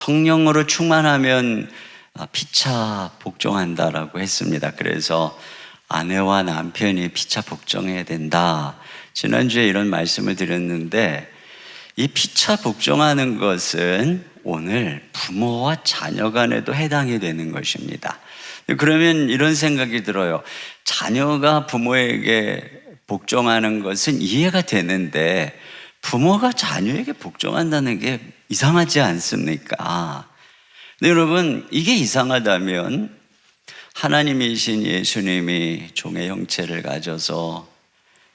성령으로 충만하면 피차 복종한다라고 했습니다. 그래서 아내와 남편이 피차 복종해야 된다. 지난주에 이런 말씀을 드렸는데, 이 피차 복종하는 것은 오늘 부모와 자녀 간에도 해당이 되는 것입니다. 그러면 이런 생각이 들어요. 자녀가 부모에게 복종하는 것은 이해가 되는데 부모가 자녀에게 복종한다는 게 이상하지 않습니까? 근데 여러분, 이게 이상하다면 하나님이신 예수님이 종의 형체를 가져서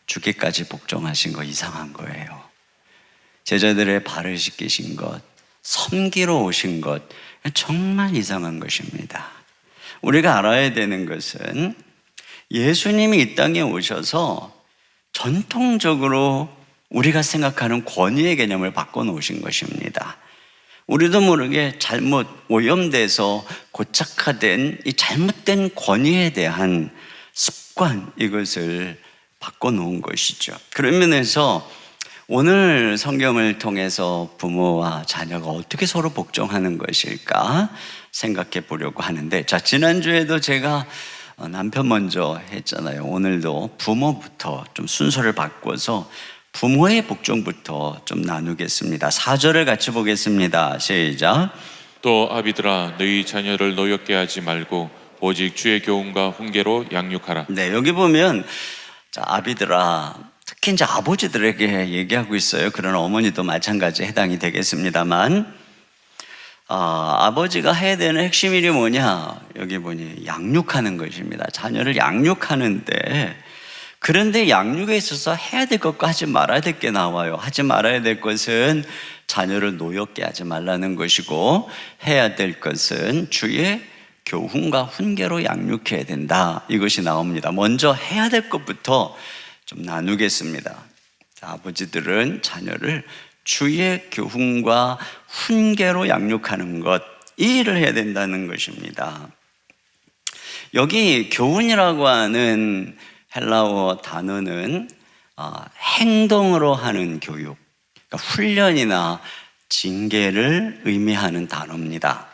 죽기까지 복종하신 거 이상한 거예요. 제자들의 발을 씻기신 것, 섬기러 오신 것, 정말 이상한 것입니다. 우리가 알아야 되는 것은 예수님이 이 땅에 오셔서 전통적으로 우리가 생각하는 권위의 개념을 바꿔놓으신 것입니다. 우리도 모르게 잘못 오염돼서 고착화된 이 잘못된 권위에 대한 습관, 이것을 바꿔놓은 것이죠. 그런 면에서 오늘 성경을 통해서 부모와 자녀가 어떻게 서로 복종하는 것일까 생각해 보려고 하는데, 자, 지난주에도 제가 남편 먼저 했잖아요. 오늘도 부모부터 좀 순서를 바꿔서 부모의 복종부터 좀 나누겠습니다. 4절을 같이 보겠습니다. 시작. 또 아비들아, 너희 자녀를 노엽게 하지 말고 오직 주의 교훈과 훈계로 양육하라. 네, 여기 보면 자, 아비들아, 특히 이제 아버지들에게 얘기하고 있어요. 그런 어머니도 마찬가지 해당이 되겠습니다만, 아버지가 해야 되는 핵심 일이 뭐냐? 여기 보니 양육하는 것입니다. 자녀를 양육하는데, 그런데 양육에 있어서 해야 될 것과 하지 말아야 될 게 나와요. 하지 말아야 될 것은 자녀를 노엽게 하지 말라는 것이고, 해야 될 것은 주의 교훈과 훈계로 양육해야 된다, 이것이 나옵니다. 먼저 해야 될 것부터 좀 나누겠습니다. 아버지들은 자녀를 주의 교훈과 훈계로 양육하는 것, 이 일을 해야 된다는 것입니다. 여기 교훈이라고 하는 헬라어 단어는 행동으로 하는 교육, 그러니까 훈련이나 징계를 의미하는 단어입니다.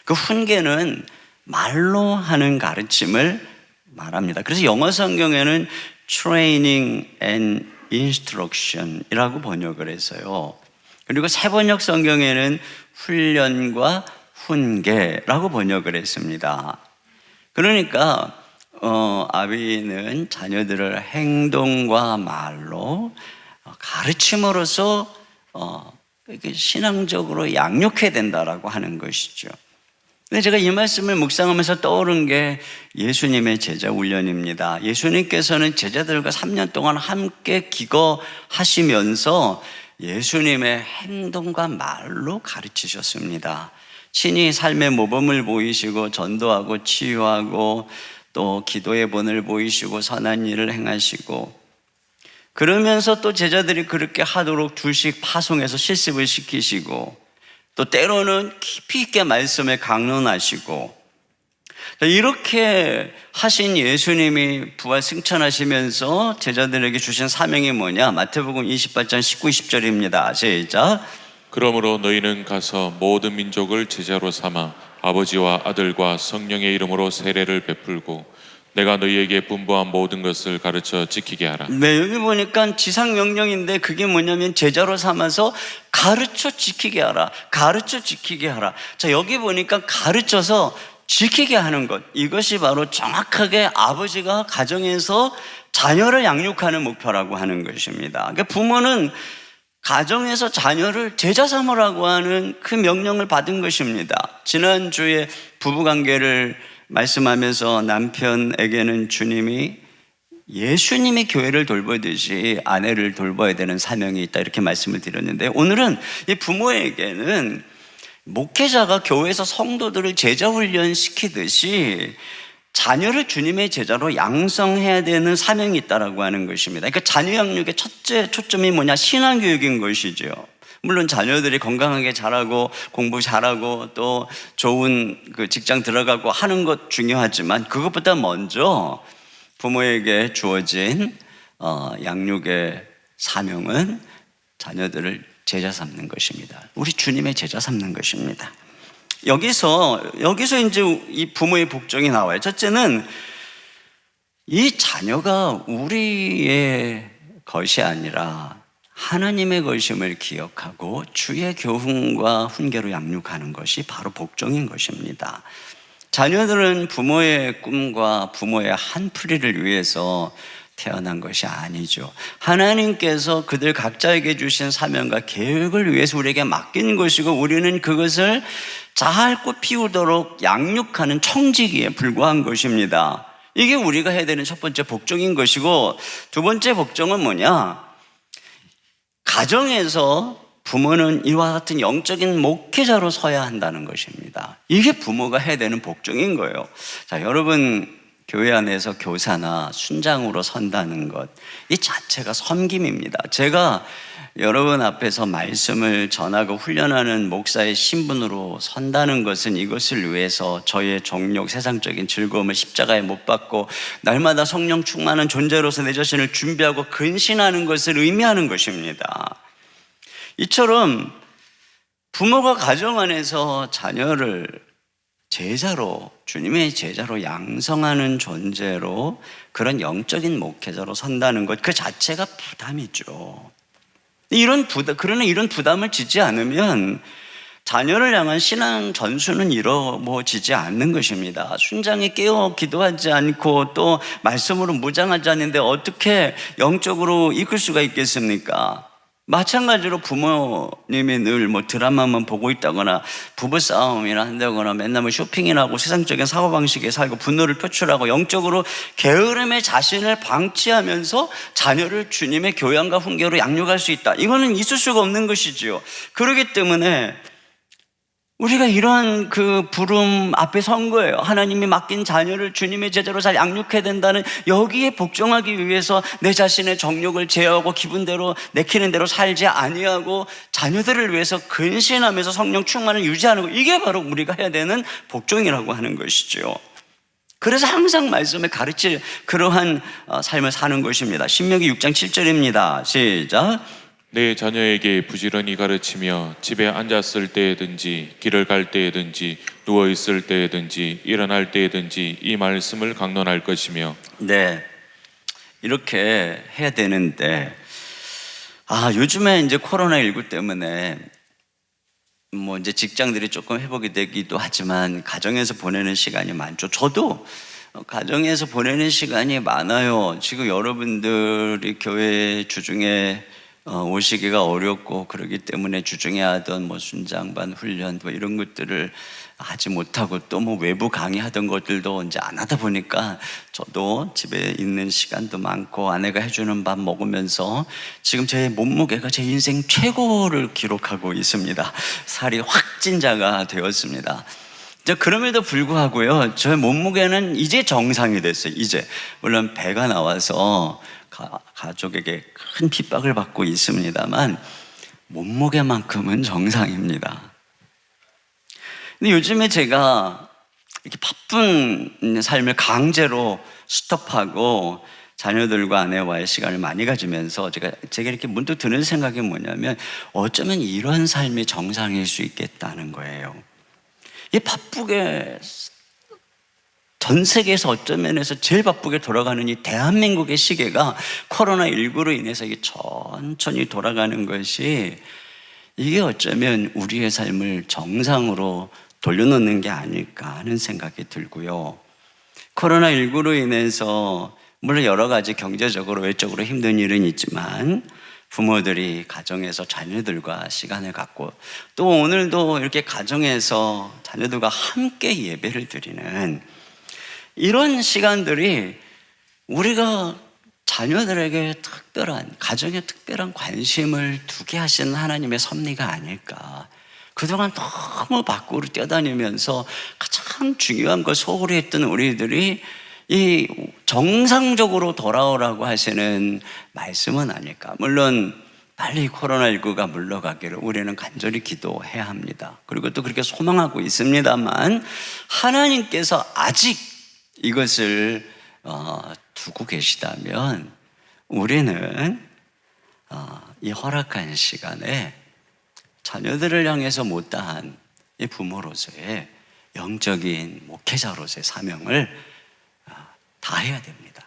그 훈계는 말로 하는 가르침을 말합니다. 그래서 영어 성경에는 training and instruction 이라고 번역을 했어요. 그리고 새 번역 성경에는 훈련과 훈계라고 번역을 했습니다. 그러니까 아비는 자녀들을 행동과 말로 가르침으로써 신앙적으로 양육해야 된다라고 하는 것이죠. 근데 제가 이 말씀을 묵상하면서 떠오른 게 예수님의 제자 훈련입니다. 예수님께서는 제자들과 3년 동안 함께 기거하시면서 예수님의 행동과 말로 가르치셨습니다. 친히 삶의 모범을 보이시고 전도하고 치유하고 또 기도의 본을 보이시고 선한 일을 행하시고, 그러면서 또 제자들이 그렇게 하도록 둘씩 파송해서 실습을 시키시고, 또 때로는 깊이 있게 말씀에 강론하시고, 이렇게 하신 예수님이 부활 승천하시면서 제자들에게 주신 사명이 뭐냐? 마태복음 28장 19, 20절입니다. 시작. 그러므로 너희는 가서 모든 민족을 제자로 삼아 아버지와 아들과 성령의 이름으로 세례를 베풀고 내가 너희에게 분부한 모든 것을 가르쳐 지키게 하라. 네, 여기 보니까 지상명령인데 그게 뭐냐면 제자로 삼아서 가르쳐 지키게 하라. 가르쳐 지키게 하라. 자, 여기 보니까 가르쳐서 지키게 하는 것, 이것이 바로 정확하게 아버지가 가정에서 자녀를 양육하는 목표라고 하는 것입니다. 그러니까 부모는 가정에서 자녀를 제자 삼으라고 하는 그 명령을 받은 것입니다. 지난주에 부부관계를 말씀하면서 남편에게는 주님이 예수님이 교회를 돌보듯이 아내를 돌봐야 되는 사명이 있다, 이렇게 말씀을 드렸는데, 오늘은 이 부모에게는 목회자가 교회에서 성도들을 제자 훈련시키듯이 자녀를 주님의 제자로 양성해야 되는 사명이 있다라고 하는 것입니다. 그러니까 자녀 양육의 첫째 초점이 뭐냐? 신앙교육인 것이죠. 물론 자녀들이 건강하게 자라고 공부 잘하고 또 좋은 그 직장 들어가고 하는 것 중요하지만, 그것보다 먼저 부모에게 주어진 양육의 사명은 자녀들을 제자 삼는 것입니다. 우리 주님의 제자 삼는 것입니다. 여기서 이제 이 부모의 복종이 나와요. 첫째는 이 자녀가 우리의 것이 아니라 하나님의 것임을 기억하고 주의 교훈과 훈계로 양육하는 것이 바로 복종인 것입니다. 자녀들은 부모의 꿈과 부모의 한풀이를 위해서 태어난 것이 아니죠. 하나님께서 그들 각자에게 주신 사명과 계획을 위해서 우리에게 맡긴 것이고, 우리는 그것을 잘 꽃 피우도록 양육하는 청지기에 불과한 것입니다. 이게 우리가 해야 되는 첫 번째 복종인 것이고, 두 번째 복종은 뭐냐? 가정에서 부모는 이와 같은 영적인 목회자로 서야 한다는 것입니다. 이게 부모가 해야 되는 복종인 거예요. 자, 여러분, 교회 안에서 교사나 순장으로 선다는 것, 이 자체가 섬김입니다. 제가 여러분 앞에서 말씀을 전하고 훈련하는 목사의 신분으로 선다는 것은 이것을 위해서 저의 정욕, 세상적인 즐거움을 십자가에 못 박고 날마다 성령 충만한 존재로서 내 자신을 준비하고 근신하는 것을 의미하는 것입니다. 이처럼 부모가 가정 안에서 자녀를 제자로, 주님의 제자로 양성하는 존재로, 그런 영적인 목회자로 선다는 것, 그 자체가 부담이죠. 그러나 이런 부담을 지지 않으면 자녀를 향한 신앙 전수는 이루어지지 않는 것입니다. 순장에 깨어 기도하지 않고 또 말씀으로 무장하지 않는데 어떻게 영적으로 이끌 수가 있겠습니까? 마찬가지로 부모님이 늘 드라마만 보고 있다거나 부부싸움이나 한다거나 맨날 쇼핑이나 하고 세상적인 사고방식에 살고 분노를 표출하고 영적으로 게으름의 자신을 방치하면서 자녀를 주님의 교양과 훈계로 양육할 수 있다. 이거는 있을 수가 없는 것이지요. 그렇기 때문에 우리가 이러한 그 부름 앞에 선 거예요. 하나님이 맡긴 자녀를 주님의 제자로 잘 양육해야 된다는, 여기에 복종하기 위해서 내 자신의 정욕을 제어하고 기분대로 내키는 대로 살지 아니하고 자녀들을 위해서 근신하면서 성령 충만을 유지하는 것, 이게 바로 우리가 해야 되는 복종이라고 하는 것이죠. 그래서 항상 말씀에 가르칠 그러한 삶을 사는 것입니다. 신명기 6장 7절입니다. 시작. 내 자녀에게 부지런히 가르치며 집에 앉았을 때에든지 길을 갈 때에든지 누워있을 때에든지 일어날 때에든지 이 말씀을 강론할 것이며. 네, 이렇게 해야 되는데 요즘에 이제 코로나19 때문에 이제 직장들이 조금 회복이 되기도 하지만 가정에서 보내는 시간이 많죠. 저도 가정에서 보내는 시간이 많아요. 지금 여러분들이 교회 주중에 오시기가 어렵고 그러기 때문에 주중에 하던 순장반 훈련 이런 것들을 하지 못하고 또 외부 강의하던 것들도 이제 안 하다 보니까 저도 집에 있는 시간도 많고 아내가 해주는 밥 먹으면서 지금 제 몸무게가 제 인생 최고를 기록하고 있습니다. 살이 확 찐자가 되었습니다. 그럼에도 불구하고요, 저의 몸무게는 이제 정상이 됐어요. 이제 물론 배가 나와서 가족에게 큰 핍박을 받고 있습니다만 몸무게만큼은 정상입니다. 근데 요즘에 제가 이렇게 바쁜 삶을 강제로 스톱하고 자녀들과 아내와의 시간을 많이 가지면서 제가 이렇게 문득 드는 생각이 뭐냐면, 어쩌면 이런 삶이 정상일 수 있겠다는 거예요. 이 바쁘게 전 세계에서 어떤 면에서 제일 바쁘게 돌아가는 이 대한민국의 시계가 코로나19로 인해서 이게 천천히 돌아가는 것이, 이게 어쩌면 우리의 삶을 정상으로 돌려놓는 게 아닐까 하는 생각이 들고요. 코로나19로 인해서 물론 여러 가지 경제적으로 외적으로 힘든 일은 있지만 부모들이 가정에서 자녀들과 시간을 갖고 또 오늘도 이렇게 가정에서 자녀들과 함께 예배를 드리는 이런 시간들이 우리가 자녀들에게 가정에 특별한 관심을 두게 하시는 하나님의 섭리가 아닐까. 그동안 너무 밖으로 뛰어다니면서 가장 중요한 걸 소홀히 했던 우리들이 이 정상적으로 돌아오라고 하시는 말씀은 아닐까. 물론 빨리 코로나19가 물러가기를 우리는 간절히 기도해야 합니다. 그리고 또 그렇게 소망하고 있습니다만, 하나님께서 아직 이것을 두고 계시다면 우리는 이 허락한 시간에 자녀들을 향해서 못다한 이 부모로서의 영적인 목회자로서의 사명을 다해야 됩니다.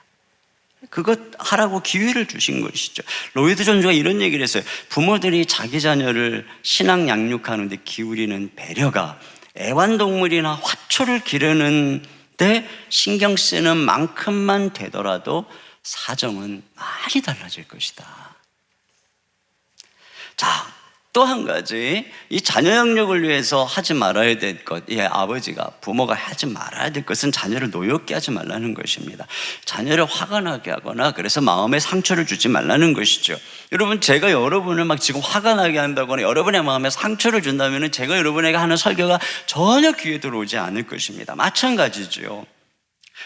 그것 하라고 기회를 주신 것이죠. 로이드 존즈가 이런 얘기를 했어요. 부모들이 자기 자녀를 신앙 양육하는 데 기울이는 배려가 애완동물이나 화초를 기르는 데 신경 쓰는 만큼만 되더라도 사정은 많이 달라질 것이다. 자, 또 한 가지, 이 자녀 영역을 위해서 하지 말아야 될 것, 이 아버지가, 부모가 하지 말아야 될 것은 자녀를 노엽게 하지 말라는 것입니다. 자녀를 화가 나게 하거나 그래서 마음에 상처를 주지 말라는 것이죠. 여러분, 제가 여러분을 막 지금 화가 나게 한다거나 여러분의 마음에 상처를 준다면 제가 여러분에게 하는 설교가 전혀 귀에 들어오지 않을 것입니다. 마찬가지죠.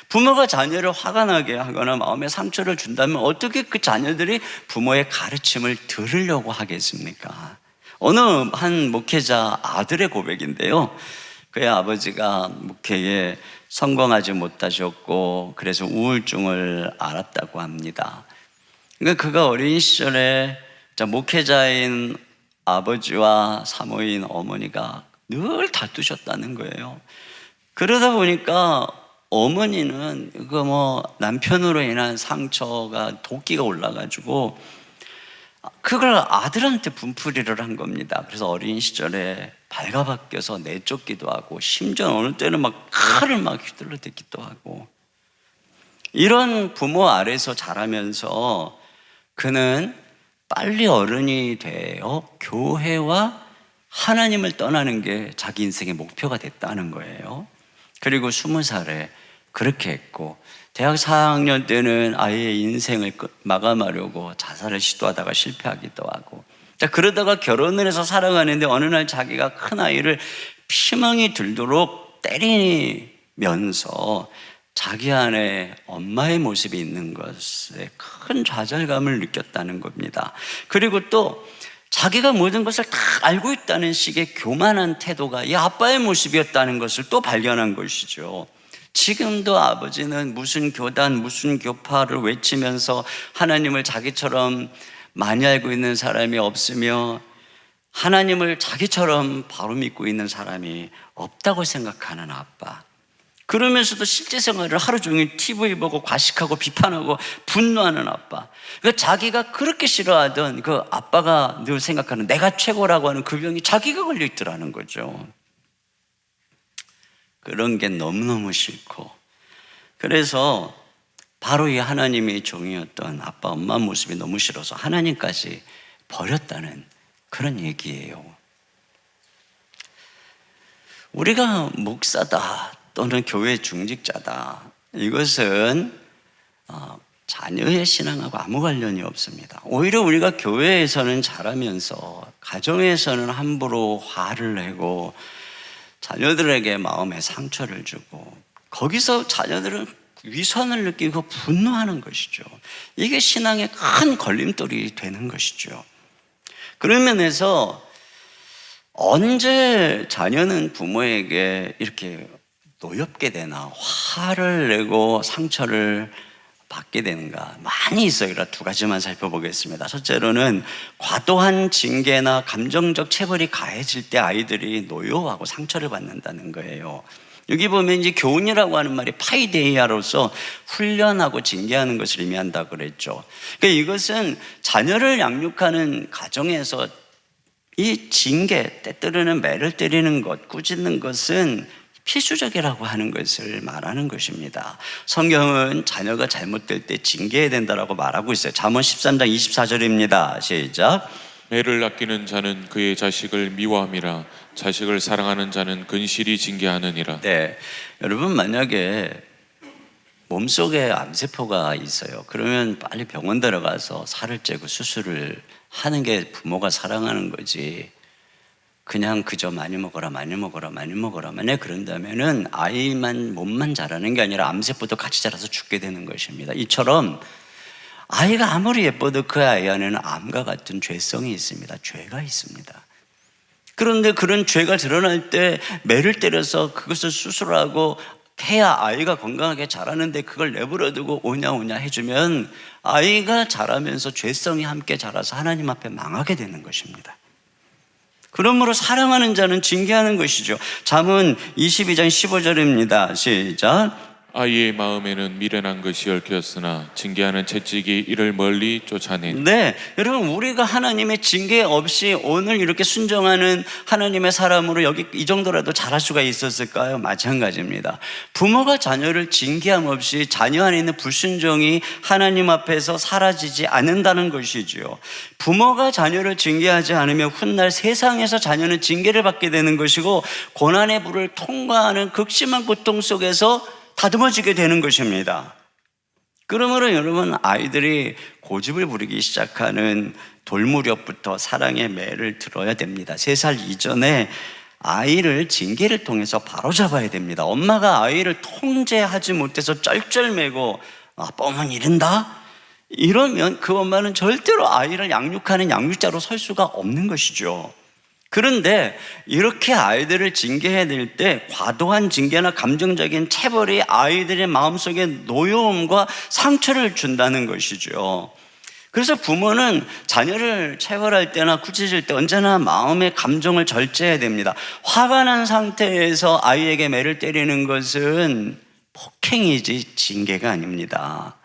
부모가 자녀를 화가 나게 하거나 마음에 상처를 준다면 어떻게 그 자녀들이 부모의 가르침을 들으려고 하겠습니까? 어느 한 목회자 아들의 고백인데요, 그의 아버지가 목회에 성공하지 못하셨고 그래서 우울증을 앓았다고 합니다. 그러니까 그가 어린 시절에 목회자인 아버지와 사모인 어머니가 늘 다투셨다는 거예요. 그러다 보니까 어머니는 남편으로 인한 상처가 도끼가 올라가지고 그걸 아들한테 분풀이를 한 겁니다. 그래서 어린 시절에 발가벗겨서 내쫓기도 하고 심지어 어느 때는 막 칼을 막 휘둘러 대기도 하고, 이런 부모 아래서 자라면서 그는 빨리 어른이 되어 교회와 하나님을 떠나는 게 자기 인생의 목표가 됐다는 거예요. 그리고 20살에 그렇게 했고, 대학 4학년 때는 아이의 인생을 마감하려고 자살을 시도하다가 실패하기도 하고, 그러다가 결혼을 해서 살아가는데 어느 날 자기가 큰 아이를 피멍이 들도록 때리면서 자기 안에 엄마의 모습이 있는 것에 큰 좌절감을 느꼈다는 겁니다. 그리고 또 자기가 모든 것을 다 알고 있다는 식의 교만한 태도가 이 아빠의 모습이었다는 것을 또 발견한 것이죠. 지금도 아버지는 무슨 교단, 무슨 교파를 외치면서 하나님을 자기처럼 많이 알고 있는 사람이 없으며 하나님을 자기처럼 바로 믿고 있는 사람이 없다고 생각하는 아빠. 그러면서도 실제 생활을 하루 종일 TV 보고 과식하고 비판하고 분노하는 아빠. 그러니까 자기가 그렇게 싫어하던 그 아빠가 늘 생각하는 내가 최고라고 하는 그 병이 자기가 걸려 있더라는 거죠. 그런 게 너무너무 싫고, 그래서 바로 이 하나님의 종이었던 아빠 엄마 모습이 너무 싫어서 하나님까지 버렸다는 그런 얘기예요. 우리가 목사다 또는 교회 중직자다, 이것은 자녀의 신앙하고 아무 관련이 없습니다. 오히려 우리가 교회에서는 자라면서 가정에서는 함부로 화를 내고 자녀들에게 마음에 상처를 주고 거기서 자녀들은 위선을 느끼고 분노하는 것이죠. 이게 신앙의 큰 걸림돌이 되는 것이죠. 그런 면에서 언제 자녀는 부모에게 이렇게 노엽게 되나 화를 내고 상처를 받게 되는가 많이 있어요. 그래서 두 가지만 살펴보겠습니다. 첫째로는 과도한 징계나 감정적 체벌이 가해질 때 아이들이 노여워하고 상처를 받는다는 거예요. 여기 보면 이제 교훈이라고 하는 말이 파이데이아로서 훈련하고 징계하는 것을 의미한다고 그랬죠. 그러니까 이것은 자녀를 양육하는 가정에서 이 징계, 때때로는 매를 때리는 것, 꾸짖는 것은 필수적이라고 하는 것을 말하는 것입니다. 성경은 자녀가 잘못될 때 징계해야 된다고 말하고 있어요. 잠언 13장 24절입니다. 시작. 애를 아끼는 자는 그의 자식을 미워함이라 자식을 사랑하는 자는 근실히 징계하느니라. 네, 여러분 만약에 몸속에 암세포가 있어요. 그러면 빨리 병원 들어가서 살을 째고 수술을 하는 게 부모가 사랑하는 거지, 그냥 그저 많이 먹어라 만약 그런다면은 아이만 몸만 자라는 게 아니라 암세포도 같이 자라서 죽게 되는 것입니다. 이처럼 아이가 아무리 예뻐도 그 아이 안에는 암과 같은 죄성이 있습니다. 죄가 있습니다. 그런데 그런 죄가 드러날 때 매를 때려서 그것을 수술하고 해야 아이가 건강하게 자라는데 그걸 내버려두고 오냐 해주면 아이가 자라면서 죄성이 함께 자라서 하나님 앞에 망하게 되는 것입니다. 그러므로 사랑하는 자는 징계하는 것이죠. 잠언 22장 15절입니다. 시작. 아이의 마음에는 미련한 것이 얽혔으나 징계하는 채찍이 이를 멀리 쫓아내니. 네, 여러분 우리가 하나님의 징계 없이 오늘 이렇게 순종하는 하나님의 사람으로 여기 이 정도라도 잘할 수가 있었을까요? 마찬가지입니다. 부모가 자녀를 징계함 없이 자녀 안에 있는 불순종이 하나님 앞에서 사라지지 않는다는 것이지요. 부모가 자녀를 징계하지 않으면 훗날 세상에서 자녀는 징계를 받게 되는 것이고 고난의 불을 통과하는 극심한 고통 속에서 다듬어지게 되는 것입니다. 그러므로 여러분 아이들이 고집을 부리기 시작하는 돌무렵부터 사랑의 매를 들어야 됩니다. 3살 이전에 아이를 징계를 통해서 바로잡아야 됩니다. 엄마가 아이를 통제하지 못해서 쩔쩔매고 아빠 오면 이른다? 이러면 그 엄마는 절대로 아이를 양육하는 양육자로 설 수가 없는 것이죠. 그런데 이렇게 아이들을 징계해야 될 때 과도한 징계나 감정적인 체벌이 아이들의 마음속에 노여움과 상처를 준다는 것이죠. 그래서 부모는 자녀를 체벌할 때나 꾸짖을 때 언제나 마음의 감정을 절제해야 됩니다. 화가 난 상태에서 아이에게 매를 때리는 것은 폭행이지 징계가 아닙니다.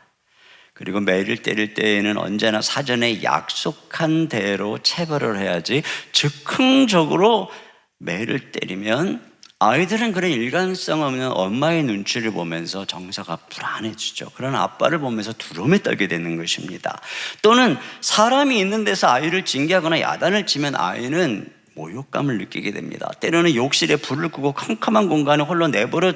그리고 매를 때릴 때에는 언제나 사전에 약속한 대로 체벌을 해야지 즉흥적으로 매를 때리면 아이들은 그런 일관성 없는 엄마의 눈치를 보면서 정서가 불안해지죠. 그런 아빠를 보면서 두려움에 떨게 되는 것입니다. 또는 사람이 있는 데서 아이를 징계하거나 야단을 치면 아이는 모욕감을 느끼게 됩니다. 때로는 욕실에 불을 끄고 캄캄한 공간에 홀로 내버려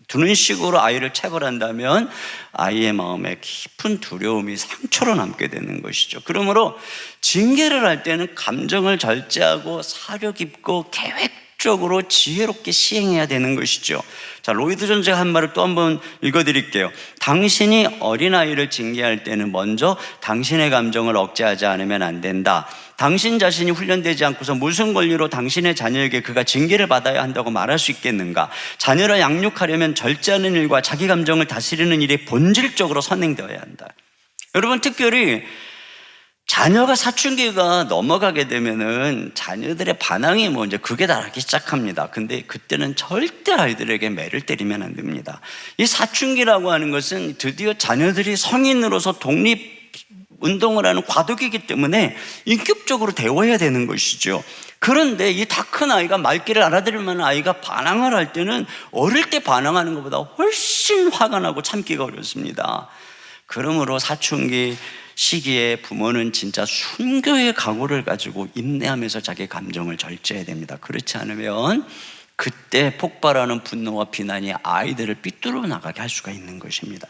두는 식으로 아이를 체벌한다면 아이의 마음에 깊은 두려움이 상처로 남게 되는 것이죠. 그러므로 징계를 할 때는 감정을 절제하고 사려 깊고 계획적으로 지혜롭게 시행해야 되는 것이죠. 자, 로이드 존재가 한 말을 또 한번 읽어드릴게요. 당신이 어린아이를 징계할 때는 먼저 당신의 감정을 억제하지 않으면 안 된다. 당신 자신이 훈련되지 않고서 무슨 권리로 당신의 자녀에게 그가 징계를 받아야 한다고 말할 수 있겠는가? 자녀를 양육하려면 절제하는 일과 자기 감정을 다스리는 일이 본질적으로 선행되어야 한다. 여러분, 특별히 자녀가 사춘기가 넘어가게 되면은 자녀들의 반항이 이제 극에 달하기 시작합니다. 근데 그때는 절대 아이들에게 매를 때리면 안 됩니다. 이 사춘기라고 하는 것은 드디어 자녀들이 성인으로서 독립 운동을 하는 과도기이기 때문에 인격적으로 대화해야 되는 것이죠. 그런데 이 다 큰 아이가 말귀를 알아들을 만한 아이가 반항을 할 때는 어릴 때 반항하는 것보다 훨씬 화가 나고 참기가 어렵습니다. 그러므로 사춘기 시기에 부모는 진짜 순교의 각오를 가지고 인내하면서 자기 감정을 절제해야 됩니다. 그렇지 않으면 그때 폭발하는 분노와 비난이 아이들을 삐뚤어 나가게 할 수가 있는 것입니다.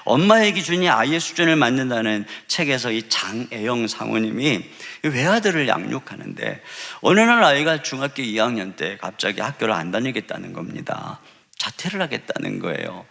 엄마의 기준이 아이의 수준을 맞는다는 책에서 이 장애영 사모님이 외아들을 양육하는데 어느 날 아이가 중학교 2학년 때 갑자기 학교를 안 다니겠다는 겁니다. 자퇴를 하겠다는 거예요.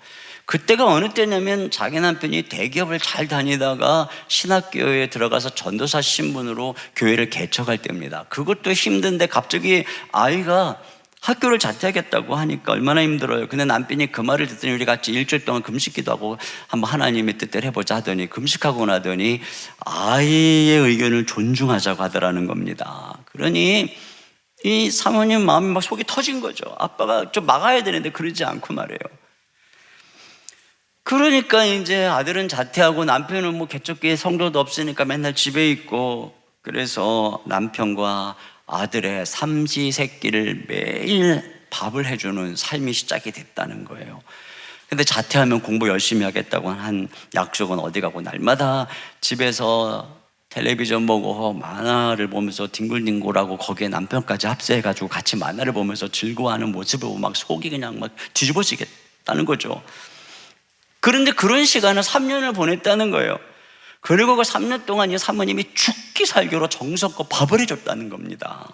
그때가 어느 때냐면 자기 남편이 대기업을 잘 다니다가 신학교에 들어가서 전도사 신분으로 교회를 개척할 때입니다. 그것도 힘든데 갑자기 아이가 학교를 자퇴하겠다고 하니까 얼마나 힘들어요. 근데 남편이 그 말을 듣더니 우리 같이 일주일 동안 금식기도 하고 한번 하나님의 뜻대로 해보자 하더니 금식하고 나더니 아이의 의견을 존중하자고 하더라는 겁니다. 그러니 이 사모님 마음이 막 속이 터진 거죠. 아빠가 좀 막아야 되는데 그러지 않고 말이에요. 그러니까 이제 아들은 자퇴하고 남편은 뭐 개척교회 성도도 없으니까 맨날 집에 있고, 그래서 남편과 아들의 삼시세끼를 매일 밥을 해주는 삶이 시작이 됐다는 거예요. 근데 자퇴하면 공부 열심히 하겠다고 한 약속은 어디 가고 날마다 집에서 텔레비전 보고 만화를 보면서 뒹굴뒹굴하고 거기에 남편까지 합세해가지고 같이 만화를 보면서 즐거워하는 모습을 보고 막 속이 그냥 막 뒤집어지겠다는 거죠. 그런데 그런 시간을 3년을 보냈다는 거예요. 그리고 그 3년 동안 이 사모님이 죽기 살기로 정성껏 밥을 해줬다는 겁니다.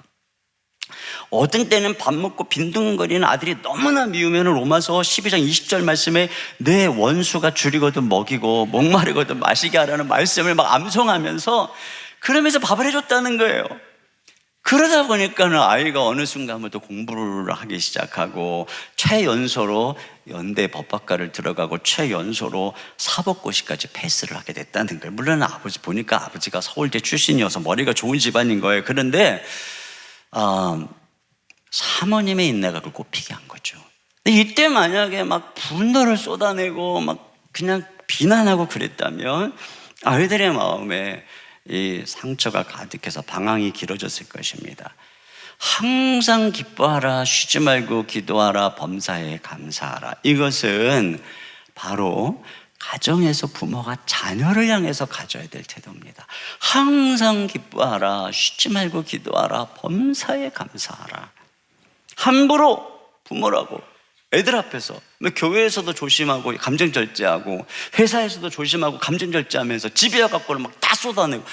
어떤 때는 밥 먹고 빈둥거리는 아들이 너무나 미우면 로마서 12장 20절 말씀에 내 원수가 줄이거든 먹이고 목마르거든 마시게 하라는 말씀을 막 암송하면서 그러면서 밥을 해줬다는 거예요. 그러다 보니까는 아이가 어느 순간부터 공부를 하기 시작하고 최연소로 연대 법학과를 들어가고 최연소로 사법고시까지 패스를 하게 됐다는 거예요. 물론 아버지 보니까 아버지가 서울대 출신이어서 머리가 좋은 집안인 거예요. 그런데 사모님의 인내가 그걸 꼽히게 한 거죠. 이때 만약에 막 분노를 쏟아내고 막 그냥 비난하고 그랬다면 아이들의 마음에 이 상처가 가득해서 방황이 길어졌을 것입니다. 항상 기뻐하라, 쉬지 말고 기도하라, 범사에 감사하라. 이것은 바로 가정에서 부모가 자녀를 향해서 가져야 될 태도입니다. 항상 기뻐하라, 쉬지 말고 기도하라, 범사에 감사하라. 함부로 부모라고 애들 앞에서, 교회에서도 조심하고 감정 절제하고 회사에서도 조심하고 감정 절제하면서 집에 와갖고는 막 다 쏟아내고,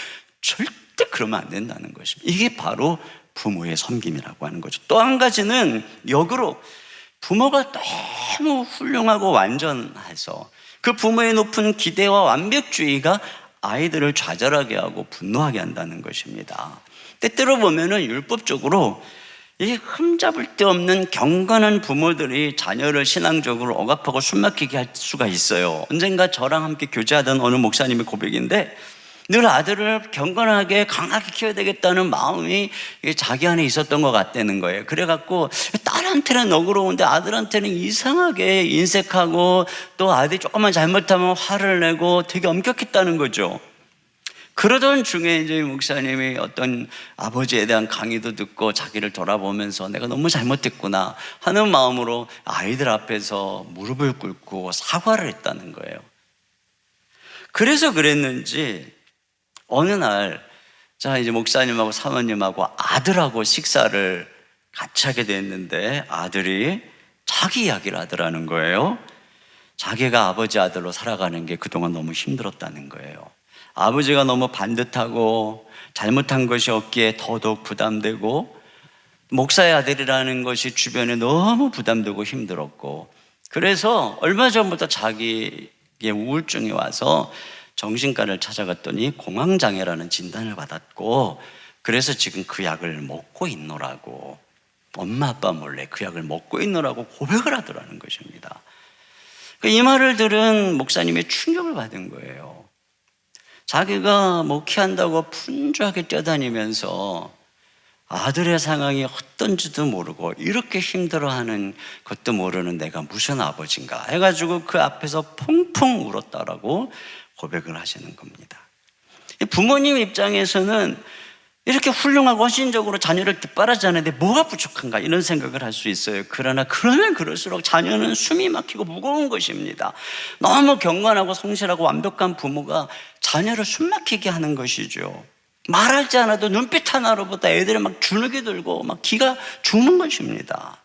절대 그러면 안 된다는 것입니다. 이게 바로 부모의 섬김이라고 하는 거죠. 또 한 가지는 역으로 부모가 너무 훌륭하고 완전해서 그 부모의 높은 기대와 완벽주의가 아이들을 좌절하게 하고 분노하게 한다는 것입니다. 때때로 보면은 율법적으로 이 흠잡을 데 없는 경건한 부모들이 자녀를 신앙적으로 억압하고 숨막히게 할 수가 있어요. 언젠가 저랑 함께 교제하던 어느 목사님의 고백인데, 늘 아들을 경건하게 강하게 키워야 되겠다는 마음이 자기 안에 있었던 것 같다는 거예요. 그래갖고 딸한테는 너그러운데 아들한테는 이상하게 인색하고, 또 아들이 조금만 잘못하면 화를 내고 되게 엄격했다는 거죠. 그러던 중에 이제 목사님이 어떤 아버지에 대한 강의도 듣고 자기를 돌아보면서 내가 너무 잘못했구나 하는 마음으로 아이들 앞에서 무릎을 꿇고 사과를 했다는 거예요. 그래서 그랬는지 어느 날, 이제 목사님하고 사모님하고 아들하고 식사를 같이 하게 됐는데, 아들이 자기 이야기를 하더라는 거예요. 자기가 아버지 아들로 살아가는 게 그동안 너무 힘들었다는 거예요. 아버지가 너무 반듯하고 잘못한 것이 없기에 더더욱 부담되고, 목사의 아들이라는 것이 주변에 너무 부담되고 힘들었고, 그래서 얼마 전부터 자기의 우울증이 와서 정신과를 찾아갔더니 공황장애라는 진단을 받았고, 그래서 지금 그 약을 먹고 있노라고, 엄마 아빠 몰래 그 약을 먹고 있노라고 고백을 하더라는 것입니다. 이 말을 들은 목사님이 충격을 받은 거예요. 자기가 목회한다고 분주하게 뛰어다니면서 아들의 상황이 어떤지도 모르고 이렇게 힘들어하는 것도 모르는 내가 무슨 아버지인가 해가지고 그 앞에서 펑펑 울었다라고 고백을 하시는 겁니다. 부모님 입장에서는 이렇게 훌륭하고 헌신적으로 자녀를 뒷바라지하는데 뭐가 부족한가 이런 생각을 할 수 있어요. 그러나 그러면 그럴수록 자녀는 숨이 막히고 무거운 것입니다. 너무 경건하고 성실하고 완벽한 부모가 자녀를 숨 막히게 하는 것이죠. 말하지 않아도 눈빛 하나로부터 애들이 막 주눅이 들고 막 기가 죽는 것입니다.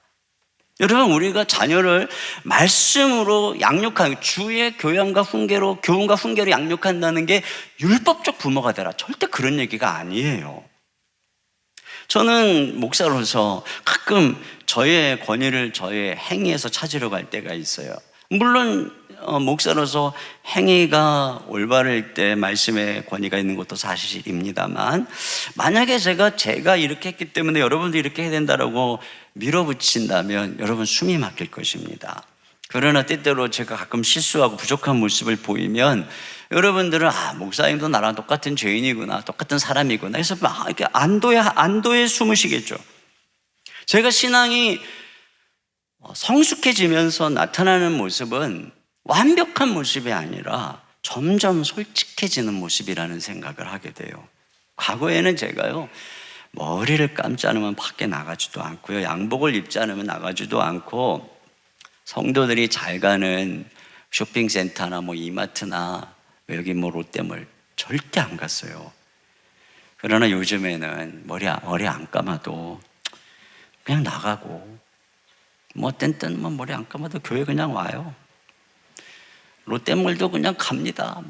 여러분, 우리가 자녀를 말씀으로 양육하는, 주의 교양과 훈계로, 교훈과 훈계로 양육한다는 게 율법적 부모가 되라, 절대 그런 얘기가 아니에요. 저는 목사로서 가끔 저의 권위를 저의 행위에서 찾으려고 할 때가 있어요. 물론 목사로서 행위가 올바를 때 말씀의 권위가 있는 것도 사실입니다만, 만약에 제가 이렇게 했기 때문에 여러분도 이렇게 해야 된다라고 밀어붙인다면 여러분 숨이 막힐 것입니다. 그러나 때때로 제가 가끔 실수하고 부족한 모습을 보이면 여러분들은 목사님도 나랑 똑같은 죄인이구나, 똑같은 사람이구나 해서 막 이렇게 안도에 숨을 쉬겠죠. 제가 신앙이 성숙해지면서 나타나는 모습은 완벽한 모습이 아니라 점점 솔직해지는 모습이라는 생각을 하게 돼요. 과거에는 제가요, 머리를 감지 않으면 밖에 나가지도 않고요, 양복을 입지 않으면 나가지도 않고, 성도들이 잘 가는 쇼핑센터나 이마트나 여기 롯데몰 절대 안 갔어요. 그러나 요즘에는 머리 안 감아도 그냥 나가고, 어떤 때는 머리 안 감아도 교회 그냥 와요. 롯데몰도 그냥 갑니다.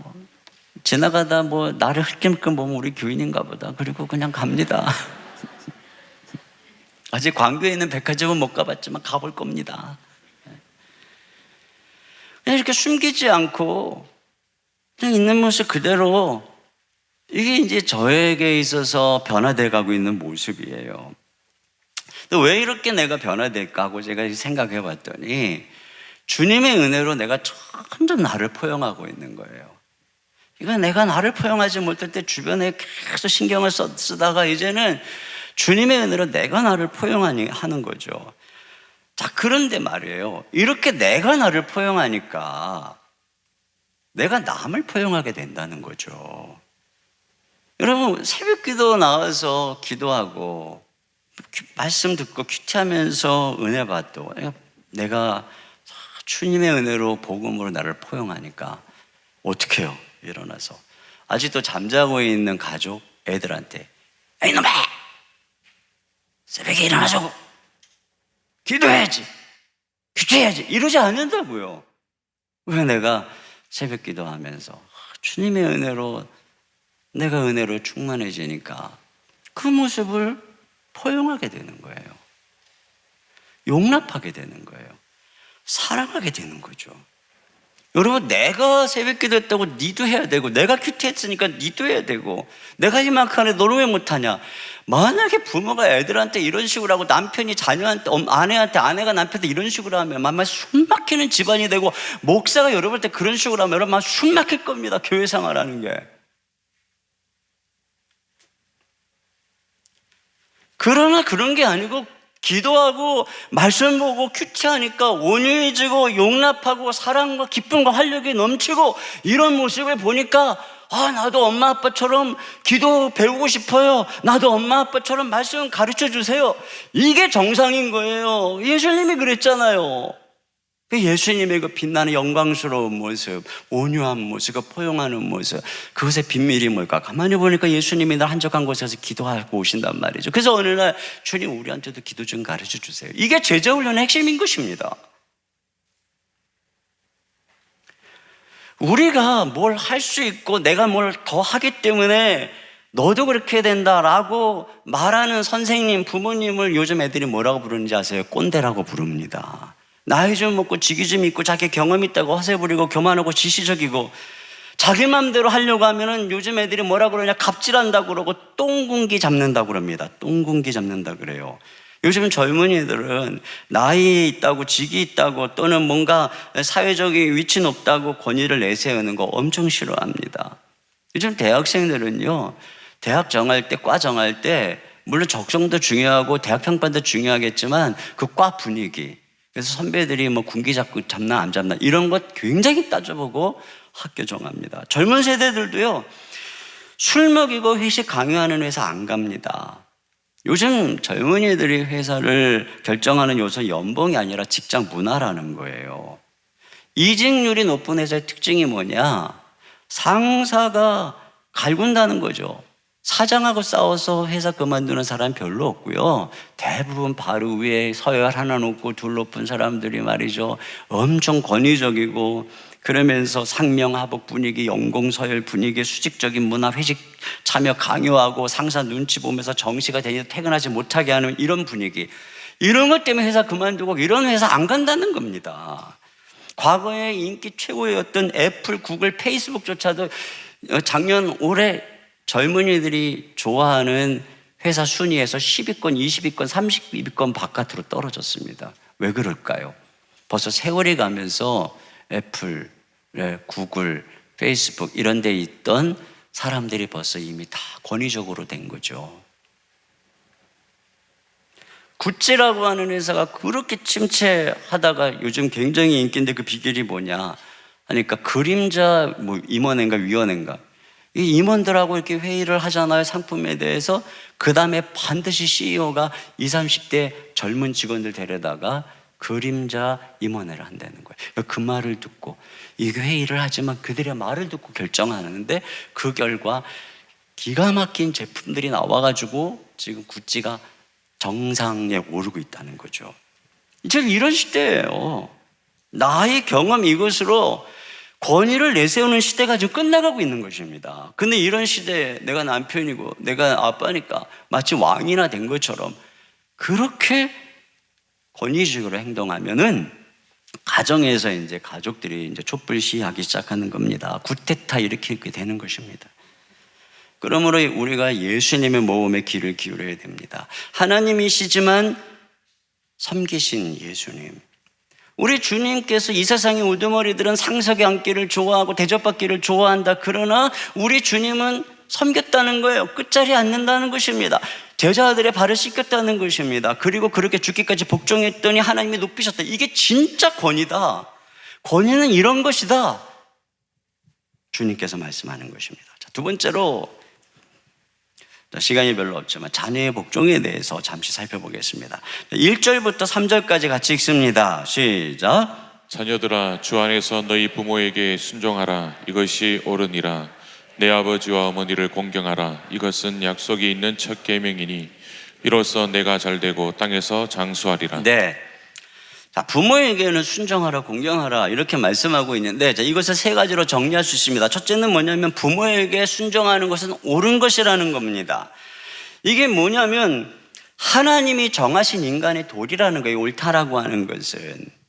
지나가다 나를 흘끔흘끔 보면 우리 교인인가 보다, 그리고 그냥 갑니다. 아직 광교에 있는 백화점은 못 가봤지만 가볼 겁니다. 그냥 이렇게 숨기지 않고 그냥 있는 모습 그대로, 이게 이제 저에게 있어서 변화돼 가고 있는 모습이에요. 왜 이렇게 내가 변화될까 하고 제가 생각해 봤더니, 주님의 은혜로 내가 점점 나를 포용하고 있는 거예요. 내가 나를 포용하지 못할 때 주변에 계속 신경을 쓰다가 이제는 주님의 은혜로 내가 나를 포용하니 하는 거죠. 자, 그런데 말이에요. 이렇게 내가 나를 포용하니까 내가 남을 포용하게 된다는 거죠. 여러분, 새벽 기도 나와서 기도하고 말씀 듣고 큐티하면서 은혜 받도 내가 주님의 은혜로 복음으로 나를 포용하니까 어떻게 해요? 일어나서 아직도 잠자고 있는 가족 애들한테 에이 놈아! 새벽에 일어나자고! 기도해야지! 큐티해야지! 이러지 않는다고요. 왜? 내가 새벽 기도하면서 주님의 은혜로 내가 은혜로 충만해지니까 그 모습을 포용하게 되는 거예요. 용납하게 되는 거예요. 사랑하게 되는 거죠. 여러분, 내가 새벽 기도했다고 니도 해야 되고, 내가 큐티했으니까 니도 해야 되고, 내가 이만큼 하는데 너는 왜 못하냐? 만약에 부모가 애들한테 이런 식으로 하고 남편이 자녀한테, 아내한테, 아내가 남편한테 이런 식으로 하면 만만 숨 막히는 집안이 되고, 목사가 여러분한테 그런 식으로 하면 여러분 숨 막힐 겁니다. 교회 생활하는 게. 그러나 그런 게 아니고 기도하고 말씀 보고 큐티하니까 온유해지고 용납하고 사랑과 기쁨과 활력이 넘치고 이런 모습을 보니까 나도 엄마 아빠처럼 기도 배우고 싶어요. 나도 엄마 아빠처럼 말씀 가르쳐 주세요. 이게 정상인 거예요. 예수님이 그랬잖아요. 예수님의 그 빛나는 영광스러운 모습, 온유한 모습, 그 포용하는 모습, 그것의 비밀이 뭘까? 가만히 보니까 예수님이 날 한적한 곳에서 기도하고 오신단 말이죠. 그래서 어느 날 주님 우리한테도 기도 좀 가르쳐 주세요. 이게 제자훈련의 핵심인 것입니다. 우리가 뭘 할 수 있고 내가 뭘 더 하기 때문에 너도 그렇게 된다라고 말하는 선생님, 부모님을 요즘 애들이 뭐라고 부르는지 아세요? 꼰대라고 부릅니다. 나이 좀 먹고 직위 좀 있고 자기 경험 있다고 허세 부리고 교만하고 지시적이고 자기 마음대로 하려고 하면은 요즘 애들이 뭐라 그러냐? 갑질한다고 그러고 똥군기 잡는다고 그럽니다. 똥군기 잡는다 그래요. 요즘 젊은이들은 나이 있다고 직위 있다고 또는 뭔가 사회적인 위치 높다고 권위를 내세우는 거 엄청 싫어합니다. 요즘 대학생들은요, 대학 정할 때, 과 정할 때 물론 적성도 중요하고 대학 평판도 중요하겠지만 그 과 분위기, 그래서 선배들이 뭐 군기 잡나 안 잡나 이런 것 굉장히 따져보고 학교 정합니다. 젊은 세대들도요, 술 먹이고 회식 강요하는 회사 안 갑니다. 요즘 젊은이들이 회사를 결정하는 요소 연봉이 아니라 직장 문화라는 거예요. 이직률이 높은 회사의 특징이 뭐냐? 상사가 갈군다는 거죠. 사장하고 싸워서 회사 그만두는 사람 별로 없고요. 대부분 바로 위에 서열 하나 놓고 둘 높은 사람들이 말이죠. 엄청 권위적이고 그러면서 상명하복 분위기, 연공 서열 분위기, 수직적인 문화, 회식 참여 강요하고 상사 눈치 보면서 정시가 되니 퇴근하지 못하게 하는 이런 분위기. 이런 것 때문에 회사 그만두고 이런 회사 안 간다는 겁니다. 과거에 인기 최고였던 애플, 구글, 페이스북조차도 작년 올해 젊은이들이 좋아하는 회사 순위에서 10위권, 20위권, 30위권 바깥으로 떨어졌습니다. 왜 그럴까요? 벌써 세월이 가면서 애플, 구글, 페이스북 이런 데 있던 사람들이 벌써 이미 다 권위적으로 된 거죠. 구찌라고 하는 회사가 그렇게 침체하다가 요즘 굉장히 인기인데 그 비결이 뭐냐 하니까 그림자 임원회인가 위원회인가 이 임원들하고 이렇게 회의를 하잖아요. 상품에 대해서. 그 다음에 반드시 CEO가 20, 30대 젊은 직원들 데려다가 그림자 임원회를 한다는 거예요. 그 말을 듣고 이 회의를 하지만 그들의 말을 듣고 결정하는데 그 결과 기가 막힌 제품들이 나와가지고 지금 구찌가 정상에 오르고 있다는 거죠. 지금 이런 시대예요. 나의 경험 이것으로 권위를 내세우는 시대가 지금 끝나가고 있는 것입니다. 근데 이런 시대에 내가 남편이고 내가 아빠니까 마치 왕이나 된 것처럼 그렇게 권위적으로 행동하면은 가정에서 이제 가족들이 이제 촛불 시위하기 시작하는 겁니다. 구테타 일으키게 되는 것입니다. 그러므로 우리가 예수님의 모험에 귀를 기울여야 됩니다. 하나님이시지만 섬기신 예수님. 우리 주님께서 이 세상의 우두머리들은 상석에 앉기를 좋아하고 대접받기를 좋아한다. 그러나 우리 주님은 섬겼다는 거예요. 끝자리에 앉는다는 것입니다. 제자들의 발을 씻겼다는 것입니다. 그리고 그렇게 죽기까지 복종했더니 하나님이 높이셨다. 이게 진짜 권위다. 권위는 이런 것이다. 주님께서 말씀하는 것입니다. 자, 두 번째로, 시간이 별로 없지만 자녀의 복종에 대해서 잠시 살펴보겠습니다. 1절부터 3절까지 같이 읽습니다. 시작. 자녀들아, 주 안에서 너희 부모에게 순종하라. 이것이 옳으니라. 내 아버지와 어머니를 공경하라. 이것은 약속이 있는 첫 계명이니 이로써 내가 잘되고 땅에서 장수하리라. 네. 자, 부모에게는 순종하라, 공경하라 이렇게 말씀하고 있는데, 자, 이것을 세 가지로 정리할 수 있습니다. 첫째는 뭐냐면 부모에게 순종하는 것은 옳은 것이라는 겁니다. 이게 뭐냐면 하나님이 정하신 인간의 도리라는 거예요. 옳다라고 하는 것은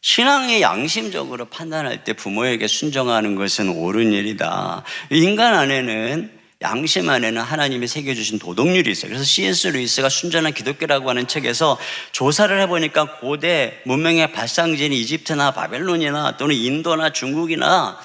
신앙의 양심적으로 판단할 때 부모에게 순종하는 것은 옳은 일이다. 인간 안에는, 양심 안에는 하나님이 새겨주신 도덕률이 있어요. 그래서 C.S. 루이스가 순전한 기독교라고 하는 책에서 조사를 해보니까 고대 문명의 발상지인 이집트나 바벨론이나 또는 인도나 중국이나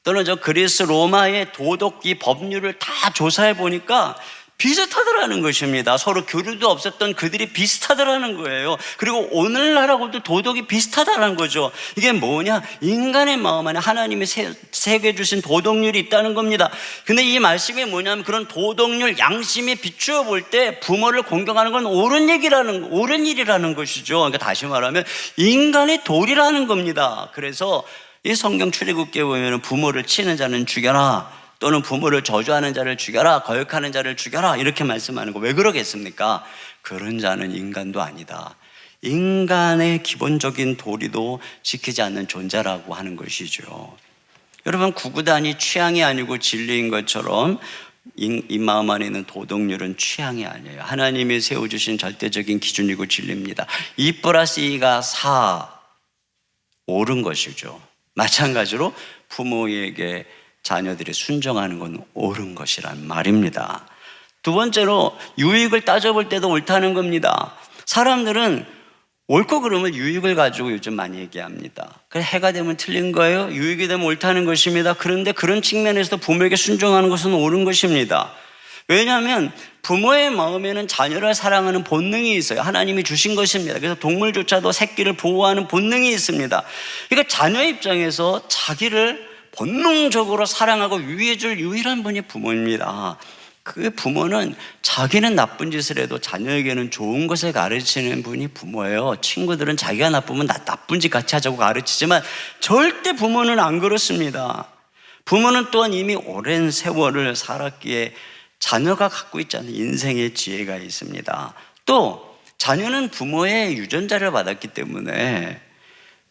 또는 저 그리스 로마의 도덕 이 법률을 다 조사해 보니까 비슷하더라는 것입니다. 서로 교류도 없었던 그들이 비슷하더라는 거예요. 그리고 오늘날하고도 도덕이 비슷하다는 거죠. 이게 뭐냐? 인간의 마음 안에 하나님이 새겨주신 도덕률이 있다는 겁니다. 근데 이 말씀이 뭐냐면 그런 도덕률, 양심에 비추어 볼 때 부모를 공경하는 건 옳은 일이라는 것이죠. 그러니까 다시 말하면 인간의 도리라는 겁니다. 그래서 이 성경 출애굽기에 보면 부모를 치는 자는 죽여라, 또는 부모를 저주하는 자를 죽여라, 거역하는 자를 죽여라 이렇게 말씀하는 거 왜 그러겠습니까? 그런 자는 인간도 아니다. 인간의 기본적인 도리도 지키지 않는 존재라고 하는 것이죠. 여러분, 구구단이 취향이 아니고 진리인 것처럼 이 마음 안에 있는 도덕률은 취향이 아니에요. 하나님이 세워주신 절대적인 기준이고 진리입니다. 2+2가 4, 옳은 것이죠. 마찬가지로 부모에게 자녀들이 순종하는 건 옳은 것이란 말입니다. 두 번째로 유익을 따져볼 때도 옳다는 겁니다. 사람들은 옳고 그름을 유익을 가지고 요즘 많이 얘기합니다. 그래, 해가 되면 틀린 거예요. 유익이 되면 옳다는 것입니다. 그런데 그런 측면에서도 부모에게 순종하는 것은 옳은 것입니다. 왜냐하면 부모의 마음에는 자녀를 사랑하는 본능이 있어요. 하나님이 주신 것입니다. 그래서 동물조차도 새끼를 보호하는 본능이 있습니다. 그러니까 자녀 입장에서 자기를 본능적으로 사랑하고 위해줄 유일한 분이 부모입니다. 그 부모는 자기는 나쁜 짓을 해도 자녀에게는 좋은 것을 가르치는 분이 부모예요. 친구들은 자기가 나쁘면 나쁜 짓 같이 하자고 가르치지만 절대 부모는 안 그렇습니다. 부모는 또한 이미 오랜 세월을 살았기에 자녀가 갖고 있지 않은 인생의 지혜가 있습니다. 또 자녀는 부모의 유전자를 받았기 때문에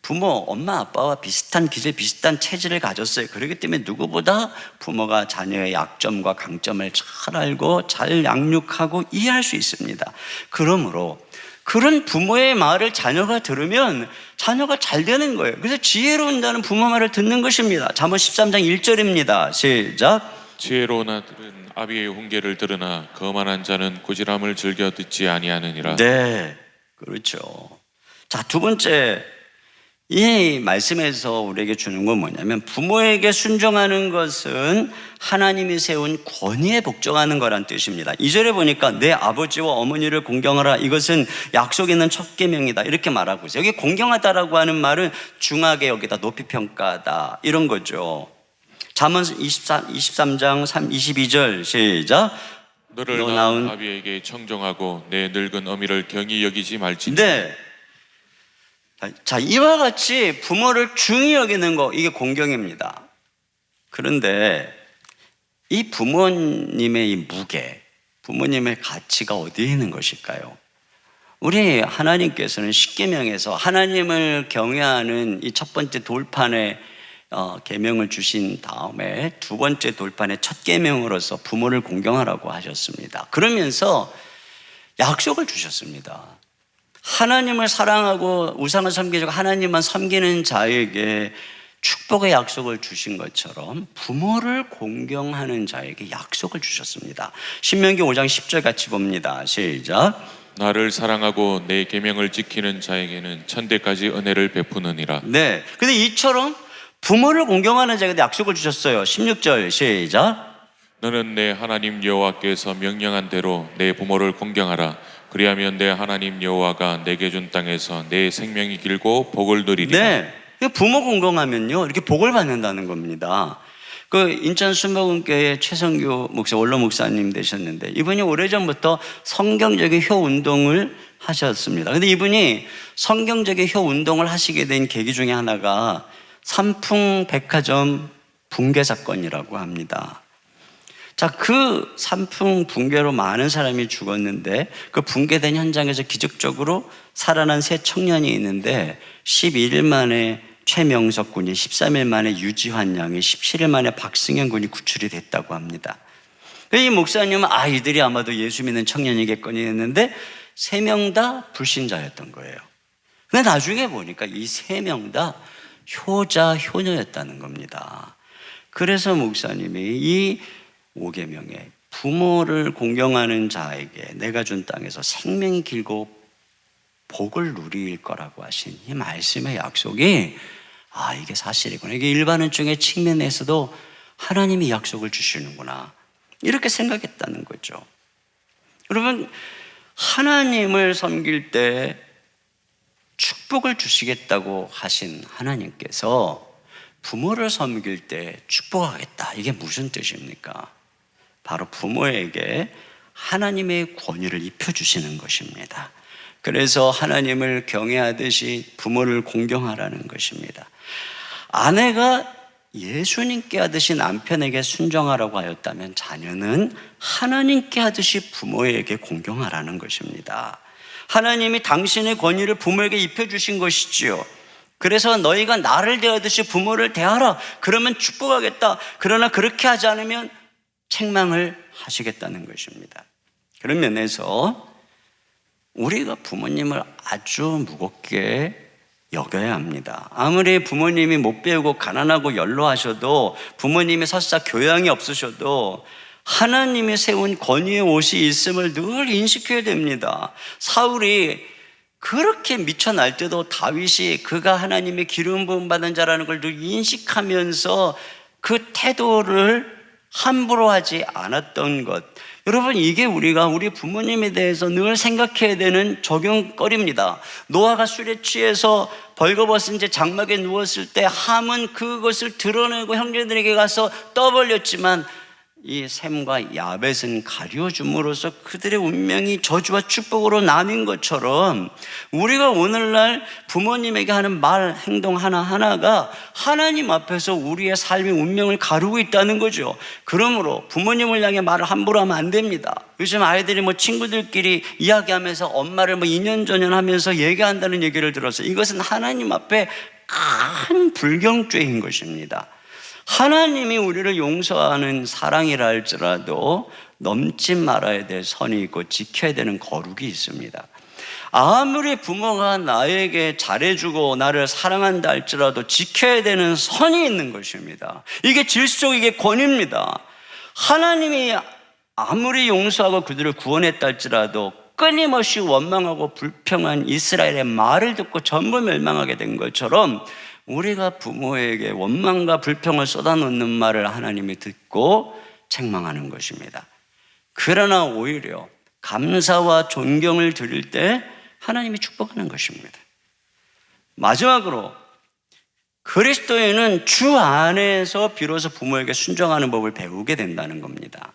부모, 엄마, 아빠와 비슷한 기질, 비슷한 체질을 가졌어요. 그렇기 때문에 누구보다 부모가 자녀의 약점과 강점을 잘 알고 잘 양육하고 이해할 수 있습니다. 그러므로 그런 부모의 말을 자녀가 들으면 자녀가 잘 되는 거예요. 그래서 지혜로운 자는 부모 말을 듣는 것입니다. 잠언 13장 1절입니다. 시작. 지혜로운 아들은 아비의 훈계를 들으나 거만한 자는 꾸지람을 즐겨 듣지 아니하느니라. 네, 그렇죠. 자, 두 번째, 이 말씀에서 우리에게 주는 건 뭐냐면 부모에게 순종하는 것은 하나님이 세운 권위에 복종하는 거란 뜻입니다. 2절에 보니까 내 아버지와 어머니를 공경하라, 이것은 약속 있는 첫 계명이다 이렇게 말하고 있어요. 여기 공경하다라고 하는 말은 중하게 여기다 높이 평가하다 이런 거죠. 잠언 23장 22절 시작. 너를 낳은 아비에게 청종하고 내 늙은 어미를 경히 여기지 말지니라. 네. 자, 이와 같이 부모를 중히 여기는 거, 이게 공경입니다. 그런데 이 부모님의 이 무게, 부모님의 가치가 어디에 있는 것일까요? 우리 하나님께서는 십계명에서 하나님을 경외하는 이 첫 번째 돌판에 계명을 주신 다음에 두 번째 돌판의 첫 계명으로서 부모를 공경하라고 하셨습니다. 그러면서 약속을 주셨습니다. 하나님을 사랑하고 우상을 섬기고 하나님만 섬기는 자에게 축복의 약속을 주신 것처럼 부모를 공경하는 자에게 약속을 주셨습니다. 신명기 5장 10절 같이 봅니다. 시작. 나를 사랑하고 내 계명을 지키는 자에게는 천대까지 은혜를 베푸느니라. 네, 근데 이처럼 부모를 공경하는 자에게 약속을 주셨어요. 16절 시작. 너는 내 하나님 여호와께서 명령한 대로 내 부모를 공경하라. 그리하면 내 하나님 여호와가 내게 준 땅에서 내 생명이 길고 복을 누리리라. 네, 부모 공경하면요 이렇게 복을 받는다는 겁니다. 그 인천 순복음교회 최성규 목사 원로 목사님 되셨는데 이분이 오래전부터 성경적인 효 운동을 하셨습니다. 근데 이분이 성경적인 효 운동을 하시게 된 계기 중에 하나가 삼풍백화점 붕괴 사건이라고 합니다. 자, 그 삼풍 붕괴로 많은 사람이 죽었는데 그 붕괴된 현장에서 기적적으로 살아난 세 청년이 있는데 11일 만에 최명석 군이, 13일 만에 유지환 양이, 17일 만에 박승현 군이 구출이 됐다고 합니다. 이 목사님은 이들이 아마도 예수 믿는 청년이겠거니 했는데 3명 다 불신자였던 거예요. 근데 나중에 보니까 이 3명 다 효자, 효녀였다는 겁니다. 그래서 목사님이 이 5계명에 부모를 공경하는 자에게 내가 준 땅에서 생명이 길고 복을 누릴 거라고 하신 이 말씀의 약속이 이게 사실이구나. 이게 일반론적인 측면에서도 하나님이 약속을 주시는구나. 이렇게 생각했다는 거죠. 여러분, 하나님을 섬길 때 축복을 주시겠다고 하신 하나님께서 부모를 섬길 때 축복하겠다. 이게 무슨 뜻입니까? 바로 부모에게 하나님의 권위를 입혀주시는 것입니다. 그래서 하나님을 경외하듯이 부모를 공경하라는 것입니다. 아내가 예수님께 하듯이 남편에게 순종하라고 하였다면 자녀는 하나님께 하듯이 부모에게 공경하라는 것입니다. 하나님이 당신의 권위를 부모에게 입혀주신 것이지요. 그래서 너희가 나를 대하듯이 부모를 대하라. 그러면 축복하겠다. 그러나 그렇게 하지 않으면 책망을 하시겠다는 것입니다. 그런 면에서 우리가 부모님을 아주 무겁게 여겨야 합니다. 아무리 부모님이 못 배우고 가난하고 연로하셔도, 부모님이 설사 교양이 없으셔도 하나님이 세운 권위의 옷이 있음을 늘 인식해야 됩니다. 사울이 그렇게 미쳐 날 때도 다윗이 그가 하나님의 기름 부음 받은 자라는 걸 늘 인식하면서 그 태도를 함부로 하지 않았던 것, 여러분, 이게 우리가 우리 부모님에 대해서 늘 생각해야 되는 적용거리입니다. 노아가 술에 취해서 벌거벗은 채 장막에 누웠을 때 함은 그것을 드러내고 형제들에게 가서 떠벌렸지만 이 셈과 야벳은 가려줌으로써 그들의 운명이 저주와 축복으로 나뉜 것처럼 우리가 오늘날 부모님에게 하는 말, 행동 하나하나가 하나님 앞에서 우리의 삶의 운명을 가르고 있다는 거죠. 그러므로 부모님을 향해 말을 함부로 하면 안 됩니다. 요즘 아이들이 친구들끼리 이야기하면서 엄마를 2년 전년 하면서 얘기한다는 얘기를 들었어요. 이것은 하나님 앞에 큰 불경죄인 것입니다. 하나님이 우리를 용서하는 사랑이라 할지라도 넘지 말아야 될 선이 있고 지켜야 되는 거룩이 있습니다. 아무리 부모가 나에게 잘해주고 나를 사랑한다 할지라도 지켜야 되는 선이 있는 것입니다. 이게 질서, 이게 권위입니다. 하나님이 아무리 용서하고 그들을 구원했다 할지라도 끊임없이 원망하고 불평한 이스라엘의 말을 듣고 전부 멸망하게 된 것처럼 우리가 부모에게 원망과 불평을 쏟아놓는 말을 하나님이 듣고 책망하는 것입니다. 그러나 오히려 감사와 존경을 드릴 때 하나님이 축복하는 것입니다. 마지막으로 그리스도인은 주 안에서 비로소 부모에게 순종하는 법을 배우게 된다는 겁니다.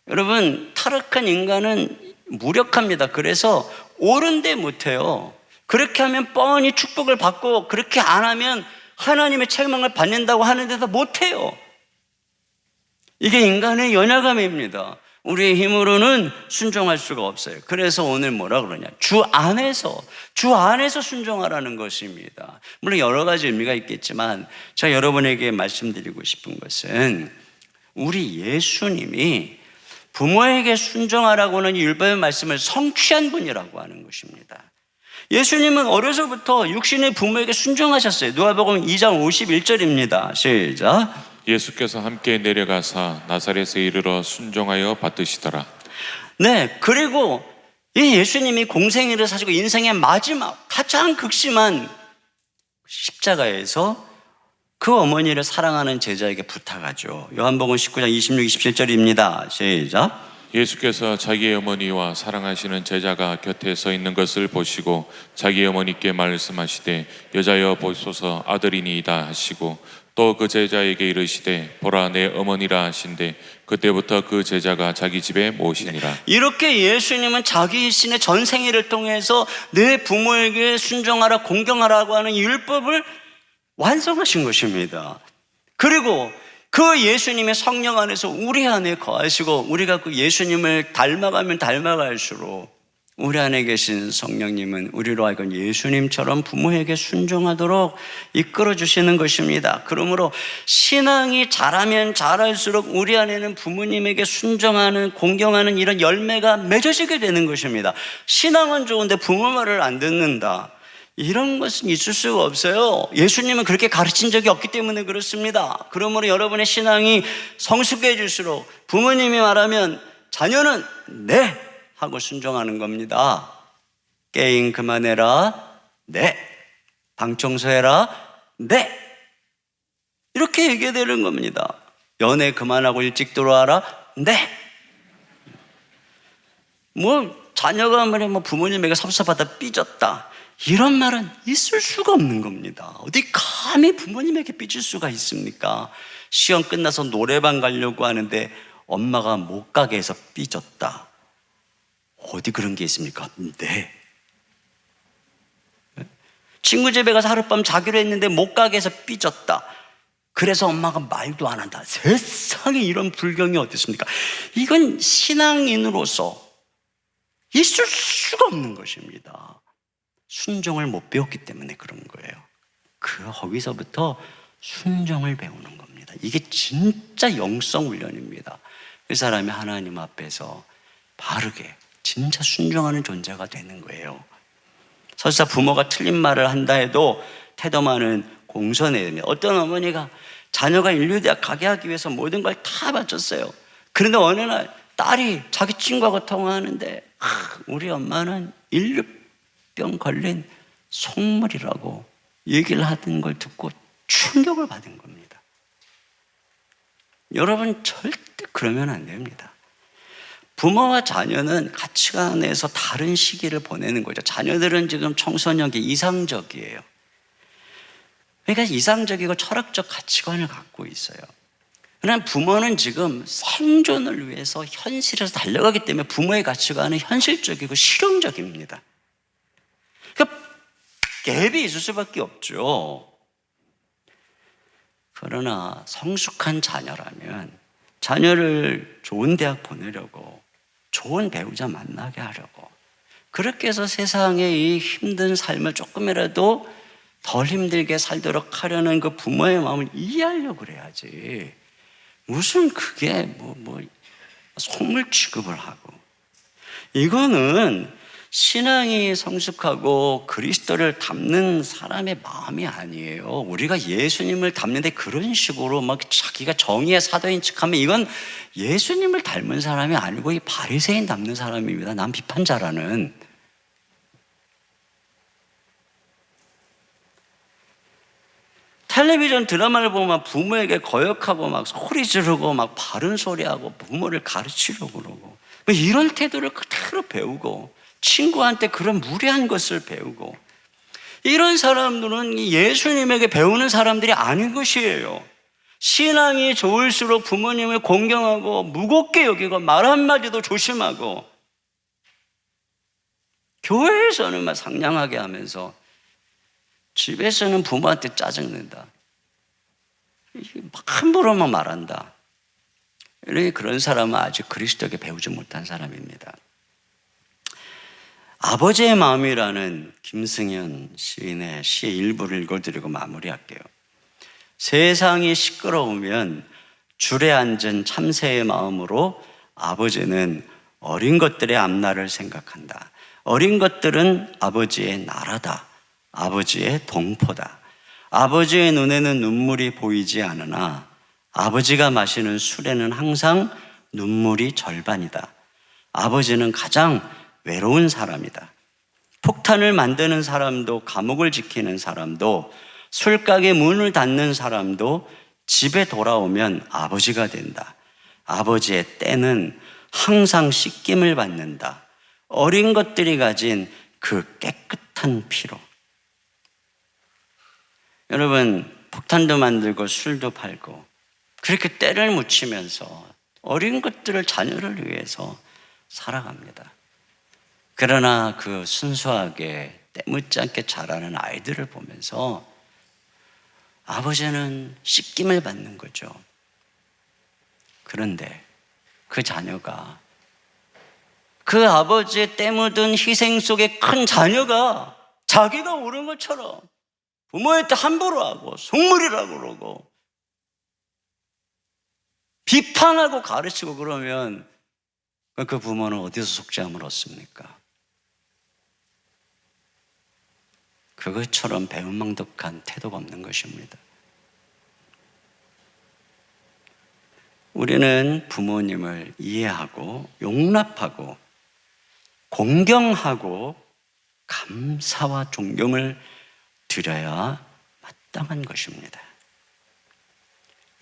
여러분, 타락한 인간은 무력합니다. 그래서 옳은 데 못해요. 그렇게 하면 뻔히 축복을 받고 그렇게 안 하면 하나님의 책망을 받는다고 하는데도 못해요. 이게 인간의 연약함입니다. 우리의 힘으로는 순종할 수가 없어요. 그래서 오늘 뭐라 그러냐, 주 안에서 순종하라는 것입니다. 물론 여러 가지 의미가 있겠지만 제가 여러분에게 말씀드리고 싶은 것은 우리 예수님이 부모에게 순종하라고는 율법의 말씀을 성취한 분이라고 하는 것입니다. 예수님은 어려서부터 육신의 부모에게 순종하셨어요. 누가복음 2장 51절입니다. 시작. 예수께서 함께 내려가사 나사렛에 이르러 순종하여 받으시더라. 네, 그리고 이 예수님이 공생애를 사시고 인생의 마지막 가장 극심한 십자가에서 그 어머니를 사랑하는 제자에게 부탁하죠. 요한복음 19장 26, 27절입니다. 시작. 예수께서 자기의 어머니와 사랑하시는 제자가 곁에 서 있는 것을 보시고 자기 어머니께 말씀하시되 여자여 보소서 아들이니이다 하시고 또 그 제자에게 이르시되 보라 내 어머니라 하신대 그때부터 그 제자가 자기 집에 모시니라. 이렇게 예수님은 자기 신의 전생애를 통해서 내 부모에게 순종하라 공경하라고 하는 율법을 완성하신 것입니다. 그리고 그 예수님의 성령 안에서 우리 안에 거하시고 우리가 그 예수님을 닮아가면 닮아갈수록 우리 안에 계신 성령님은 우리로 하여금 예수님처럼 부모에게 순종하도록 이끌어 주시는 것입니다. 그러므로 신앙이 자라면 자랄수록 우리 안에는 부모님에게 순종하는 공경하는 이런 열매가 맺어지게 되는 것입니다. 신앙은 좋은데 부모 말을 안 듣는다, 이런 것은 있을 수가 없어요. 예수님은 그렇게 가르친 적이 없기 때문에 그렇습니다. 그러므로 여러분의 신앙이 성숙해질수록 부모님이 말하면 자녀는 네 하고 순종하는 겁니다. 게임 그만해라, 네. 방 청소해라, 네. 이렇게 얘기해야 되는 겁니다. 연애 그만하고 일찍 들어와라, 네. 자녀가 부모님에게 섭섭하다, 삐졌다, 이런 말은 있을 수가 없는 겁니다. 어디 감히 부모님에게 삐질 수가 있습니까? 시험 끝나서 노래방 가려고 하는데 엄마가 못 가게 해서 삐졌다, 어디 그런 게 있습니까? 네. 친구 집에 가서 하룻밤 자기로 했는데 못 가게 해서 삐졌다, 그래서 엄마가 말도 안 한다. 세상에 이런 불경이 어디 있습니까? 이건 신앙인으로서 있을 수가 없는 것입니다. 순종을 못 배웠기 때문에 그런 거예요. 거기서부터 순종을 배우는 겁니다. 이게 진짜 영성 훈련입니다. 그 사람이 하나님 앞에서 바르게 진짜 순종하는 존재가 되는 거예요. 설사 부모가 틀린 말을 한다 해도 태도만은 공손해야 됩니다. 어떤 어머니가 자녀가 인류대학 가게 하기 위해서 모든 걸 다 바쳤어요. 그런데 어느 날 딸이 자기 친구하고 통화하는데 우리 엄마는 인류병 걸린 속물이라고 얘기를 하던 걸 듣고 충격을 받은 겁니다. 여러분 절대 그러면 안 됩니다. 부모와 자녀는 가치관에서 다른 시기를 보내는 거죠. 자녀들은 지금 청소년기 이상적이에요. 그러니까 이상적이고 철학적 가치관을 갖고 있어요. 그러나 부모는 지금 생존을 위해서 현실에서 달려가기 때문에 부모의 가치관은 현실적이고 실용적입니다. 그러니까 갭이 있을 수밖에 없죠. 그러나 성숙한 자녀라면 자녀를 좋은 대학 보내려고, 좋은 배우자 만나게 하려고, 그렇게 해서 세상의 이 힘든 삶을 조금이라도 덜 힘들게 살도록 하려는 그 부모의 마음을 이해하려고 그래야지, 무슨 그게 속물 취급을 하고. 이거는 신앙이 성숙하고 그리스도를 닮는 사람의 마음이 아니에요. 우리가 예수님을 닮는데 그런 식으로 자기가 정의의 사도인 척하면 이건 예수님을 닮은 사람이 아니고 이 바리새인 닮는 사람입니다. 남 비판자라는. 텔레비전 드라마를 보면 부모에게 거역하고 소리 지르고 바른 소리하고 부모를 가르치려고 그러고, 이런 태도를 그대로 배우고 친구한테 그런 무례한 것을 배우고, 이런 사람들은 예수님에게 배우는 사람들이 아닌 것이에요. 신앙이 좋을수록 부모님을 공경하고 무겁게 여기고 말 한마디도 조심하고, 교회에서는 상냥하게 하면서 집에서는 부모한테 짜증낸다, 함부로만 말한다. 그런 사람은 아직 그리스도에게 배우지 못한 사람입니다. 아버지의 마음이라는 김승현 시인의 시의 일부를 읽어드리고 마무리할게요. 세상이 시끄러우면 줄에 앉은 참새의 마음으로 아버지는 어린 것들의 앞날을 생각한다. 어린 것들은 아버지의 나라다. 아버지의 동포다. 아버지의 눈에는 눈물이 보이지 않으나 아버지가 마시는 술에는 항상 눈물이 절반이다. 아버지는 가장 외로운 사람이다. 폭탄을 만드는 사람도 감옥을 지키는 사람도 술가게 문을 닫는 사람도 집에 돌아오면 아버지가 된다. 아버지의 때는 항상 씻김을 받는다. 어린 것들이 가진 그 깨끗한 피로. 여러분, 폭탄도 만들고 술도 팔고 그렇게 때를 묻히면서 어린 것들을, 자녀를 위해서 살아갑니다. 그러나 그 순수하게 때 묻지 않게 자라는 아이들을 보면서 아버지는 씻김을 받는 거죠. 그런데 그 자녀가, 그 아버지의 때 묻은 희생 속에 큰 자녀가 자기가 옳은 것처럼 부모한테 함부로 하고 속물이라고 그러고 비판하고 가르치고 그러면 그 부모는 어디서 속죄함을 얻습니까? 그것처럼 배은망덕한 태도가 없는 것입니다. 우리는 부모님을 이해하고 용납하고 공경하고 감사와 존경을 드려야 마땅한 것입니다.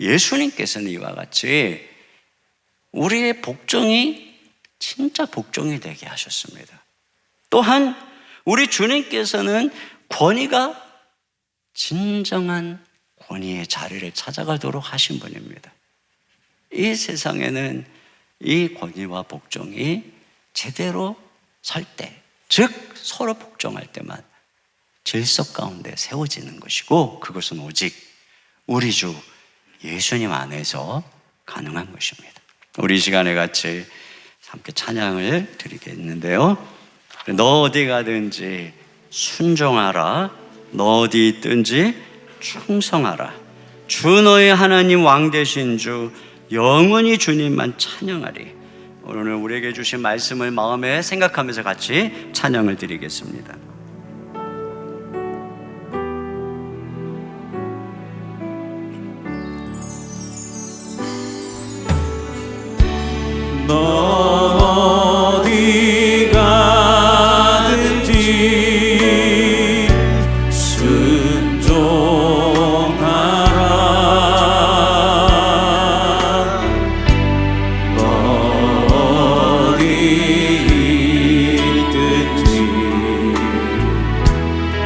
예수님께서는 이와 같이 우리의 복종이 진짜 복종이 되게 하셨습니다. 또한 우리 주님께서는 권위가 진정한 권위의 자리를 찾아가도록 하신 분입니다. 이 세상에는 이 권위와 복종이 제대로 설 때, 즉 서로 복종할 때만 질서 가운데 세워지는 것이고, 그것은 오직 우리 주 예수님 안에서 가능한 것입니다. 우리 이 시간에 같이 함께 찬양을 드리겠는데요. 너 어디 가든지 순종하라, 너 어디 있든지 충성하라. 주 너의 하나님 왕 되신 주 영원히 주님만 찬양하리. 오늘 우리에게 주신 말씀을 마음에 생각하면서 같이 찬양을 드리겠습니다. 너 어디 가든지 순종하라. 너 어디 있든지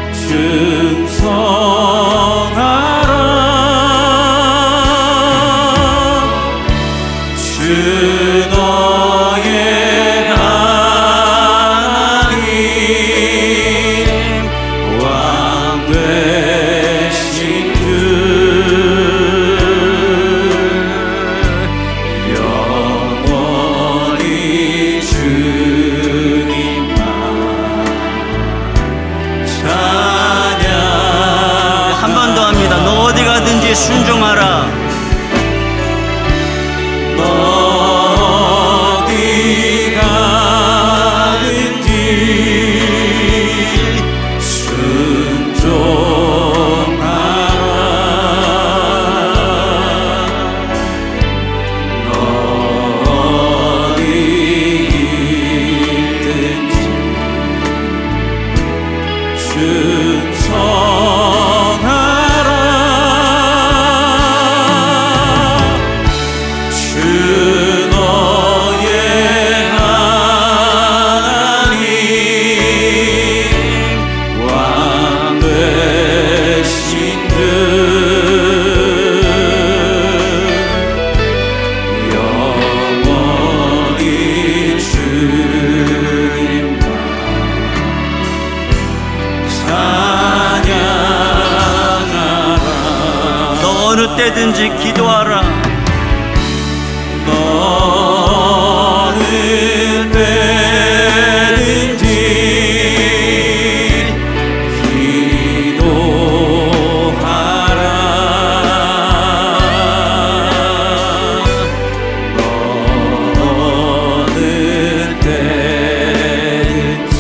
충성하라. 주 너의 하나님 왕 되신 주 영원히 주님만 찬양. 한 번 더 합니다. 너 어디 가든지 순종하라. 어디 가든지 순종하라. 너 어디 있든지 충성하라. 주 너의 하나님 왕 되신 주 영원히 주님만 찬양하라. 너 어느 때든지 기도하라. 어느 때든지 기도하라. 어느 때든지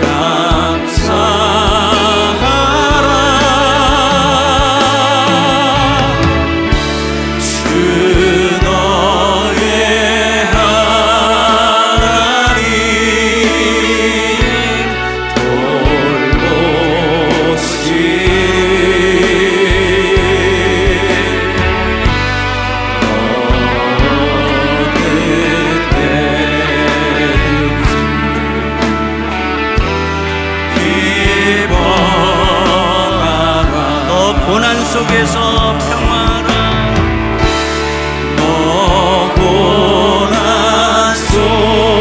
감사하라. 속에서 평화라. 고난 속에서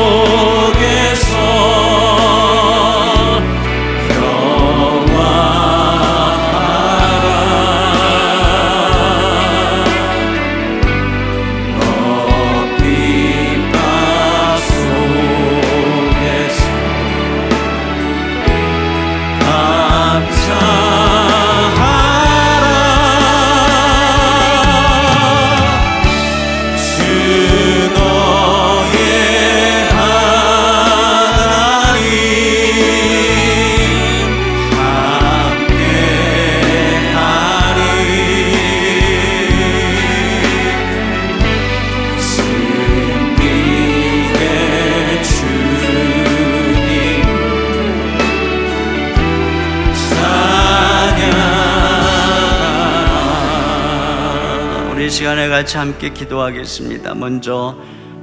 이 시간에 같이 함께 기도하겠습니다. 먼저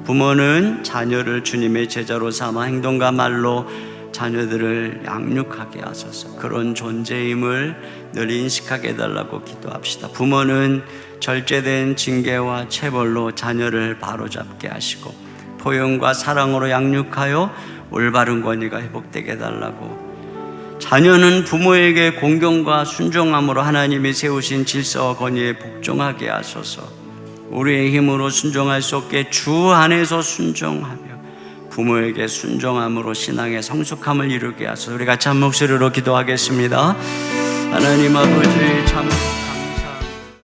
부모는 자녀를 주님의 제자로 삼아 행동과 말로 자녀들을 양육하게 하소서. 그런 존재임을 늘 인식하게 해달라고 기도합시다. 부모는 절제된 징계와 체벌로 자녀를 바로잡게 하시고 포용과 사랑으로 양육하여 올바른 권위가 회복되게 해달라고. 자녀는 부모에게 공경과 순종함으로 하나님이 세우신 질서와 권위에 복종하게 하소서. 우리의 힘으로 순종할 수 없게 주 안에서 순종하며 부모에게 순종함으로 신앙의 성숙함을 이루게 하소서. 우리 같이 한 목소리로 기도하겠습니다. 하나님 아버지, 참